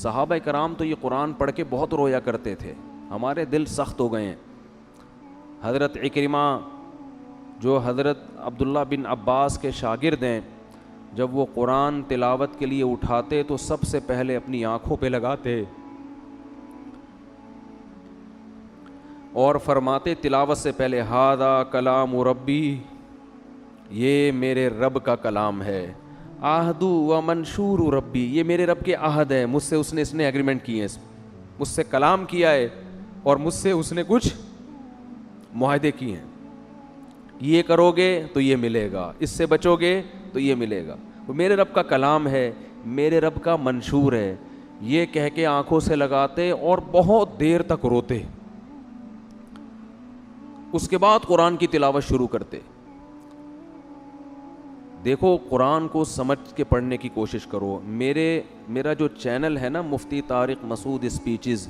صحابہ کرام تو یہ قرآن پڑھ کے بہت رویا کرتے تھے, ہمارے دل سخت ہو گئے ہیں. حضرت عکرمہ جو حضرت عبداللہ بن عباس کے شاگرد ہیں, جب وہ قرآن تلاوت کے لیے اٹھاتے تو سب سے پہلے اپنی آنکھوں پہ لگاتے اور فرماتے تلاوت سے پہلے ھذا کلام ربی, یہ میرے رب کا کلام ہے. عہد و منشور ربی, یہ میرے رب کے عہد ہے, مجھ سے اس نے ایگریمنٹ کیے ہیں, مجھ سے کلام کیا ہے اور مجھ سے اس نے کچھ معاہدے کیے ہیں. یہ کرو گے تو یہ ملے گا, اس سے بچو گے تو یہ ملے گا. وہ میرے رب کا کلام ہے, میرے رب کا منشور ہے. یہ کہہ کے آنکھوں سے لگاتے اور بہت دیر تک روتے. اس کے بعد قرآن کی تلاوت شروع کرتے. دیکھو قرآن کو سمجھ کے پڑھنے کی کوشش کرو. میرا جو چینل ہے نا مفتی طارق مسعود اسپیچز,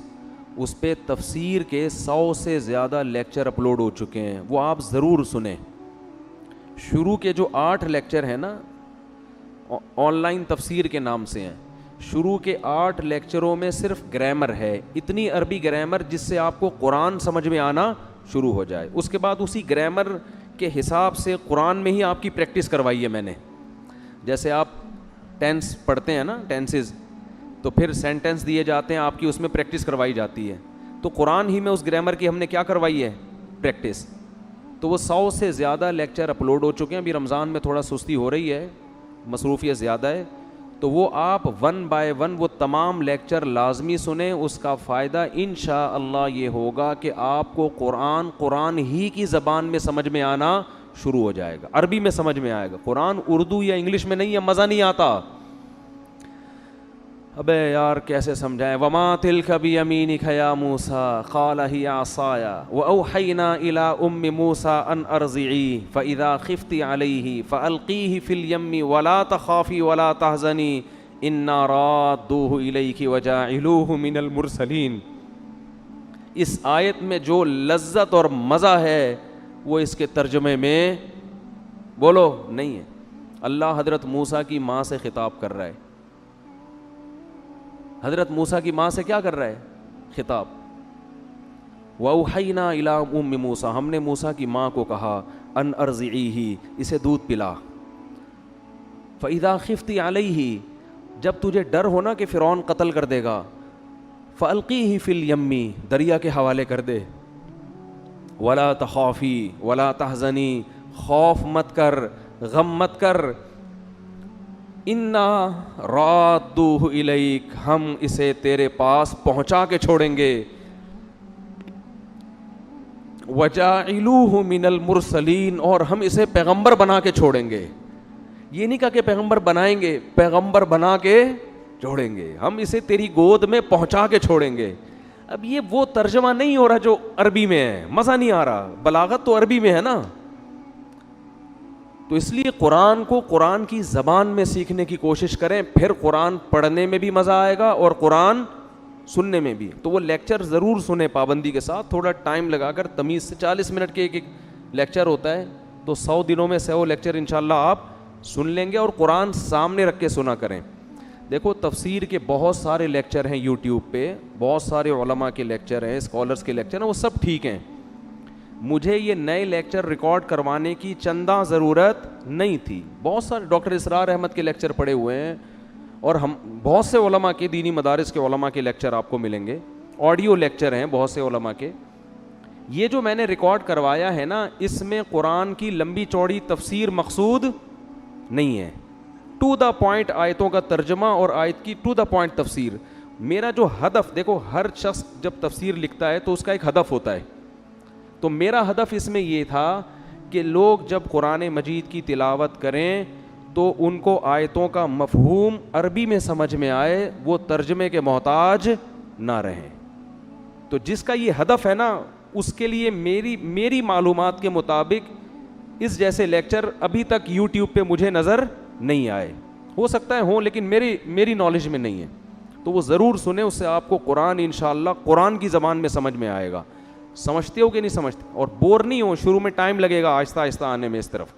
اس پہ تفسیر کے 100 سے زیادہ لیکچر اپلوڈ ہو چکے ہیں, وہ آپ ضرور سنیں. شروع کے جو 8 لیکچر ہیں نا آن لائن تفسیر کے نام سے ہیں, شروع کے 8 لیکچروں میں صرف گرامر ہے, اتنی عربی گرامر جس سے آپ کو قرآن سمجھ میں آنا شروع ہو جائے. اس کے بعد اسی گرامر کے حساب سے قرآن میں ہی آپ کی پریکٹس کروائی ہے میں نے. جیسے آپ ٹینس پڑھتے ہیں نا, ٹینسز, تو پھر سینٹنس دیے جاتے ہیں آپ کی, اس میں پریکٹس کروائی جاتی ہے. تو قرآن ہی میں اس گرامر کی ہم نے کیا کروائی ہے, پریکٹس. تو وہ 100 سے زیادہ لیکچر اپلوڈ ہو چکے ہیں. ابھی رمضان میں تھوڑا سستی ہو رہی ہے, مصروفیت زیادہ ہے, تو وہ آپ 1 بائی 1 وہ تمام لیکچر لازمی سنیں. اس کا فائدہ انشاءاللہ یہ ہوگا کہ آپ کو قرآن ہی کی زبان میں سمجھ میں آنا شروع ہو جائے گا, عربی میں سمجھ میں آئے گا. قرآن اردو یا انگلش میں نہیں ہے, مزہ نہیں آتا. ابے یار کیسے سمجھائیں. وما تلک بیمینک یا موسیٰ قال ہی عصایا واوحینا الی ام موسیٰ ان ارضعیہ فاذا خفت علیہ فالقیہ فی الیم ولا تخافی ولا تحزنی انا رادوہ الیک وجاعلوہ من المرسلین. اس آیت میں جو لذت اور مزہ ہے وہ اس کے ترجمے میں بولو نہیں ہے. اللہ حضرت موسیٰ کی ماں سے خطاب کر رہا ہے. حضرت موسیٰ کی ماں سے کیا کر رہا ہے, خطاب. وَأَوْحَيْنَا إِلَىٰ أُمِّ مُوسیٰ, ہم نے موسیٰ کی ماں کو کہا ان ارضعیہ, اسے دودھ پلا. فَإِذَا خِفْتِ عَلَيْهِ, جب تجھے ڈر ہونا کہ فرعون قتل کر دے گا, فَأَلْقِيهِ فِي الْيَمِّ, دریا کے حوالے کر دے. وَلَا تَخَافِي وَلَا تَحْزَنِي, خوف مت کر, غم مت کر. انا رادوہ الیک, ہم اسے تیرے پاس پہنچا کے چھوڑیں گے. وجاعلوہ من المرسلین, اور ہم اسے پیغمبر بنا کے چھوڑیں گے. یہ نہیں کہا کہ پیغمبر بنائیں گے, پیغمبر بنا کے چھوڑیں گے, ہم اسے تیری گود میں پہنچا کے چھوڑیں گے. اب یہ وہ ترجمہ نہیں ہو رہا جو عربی میں ہے, مزہ نہیں آ رہا. بلاغت تو عربی میں ہے نا, تو اس لیے قرآن کو قرآن کی زبان میں سیکھنے کی کوشش کریں, پھر قرآن پڑھنے میں بھی مزہ آئے گا اور قرآن سننے میں بھی. تو وہ لیکچر ضرور سنیں پابندی کے ساتھ, تھوڑا ٹائم لگا کر, تمیز سے. 40 منٹ کے ایک لیکچر ہوتا ہے, تو 100 دنوں میں 100 لیکچر انشاءاللہ آپ سن لیں گے, اور قرآن سامنے رکھ کے سنا کریں. دیکھو تفسیر کے بہت سارے لیکچر ہیں یوٹیوب پہ, بہت سارے علماء کے لیکچر ہیں, اسکالرس کے لیکچر ہیں, وہ سب ٹھیک ہیں. مجھے یہ نئے لیکچر ریکارڈ کروانے کی چندہ ضرورت نہیں تھی. بہت سارے ڈاکٹر اسرار احمد کے لیکچر پڑے ہوئے ہیں, اور ہم بہت سے علماء کے, دینی مدارس کے علماء کے لیکچر آپ کو ملیں گے, آڈیو لیکچر ہیں بہت سے علماء کے. یہ جو میں نے ریکارڈ کروایا ہے نا, اس میں قرآن کی لمبی چوڑی تفسیر مقصود نہیں ہے. ٹو دا پوائنٹ آیتوں کا ترجمہ اور آیت کی ٹو دا پوائنٹ تفسیر. میرا جو ہدف, دیکھو ہر شخص جب تفسیر لکھتا ہے تو اس کا ایک ہدف ہوتا ہے. تو میرا ہدف اس میں یہ تھا کہ لوگ جب قرآن مجید کی تلاوت کریں تو ان کو آیتوں کا مفہوم عربی میں سمجھ میں آئے, وہ ترجمے کے محتاج نہ رہیں. تو جس کا یہ ہدف ہے نا, اس کے لیے میری معلومات کے مطابق اس جیسے لیکچر ابھی تک یوٹیوب پہ مجھے نظر نہیں آئے. ہو سکتا ہے ہوں, لیکن میری نالج میں نہیں ہے. تو وہ ضرور سنیں, اس سے آپ کو قرآن انشاءاللہ قرآن کی زبان میں سمجھ میں آئے گا. سمجھتے ہو کہ نہیں سمجھتے, اور بور نہیں ہو. شروع میں ٹائم لگے گا آہستہ آہستہ آنے میں اس طرف.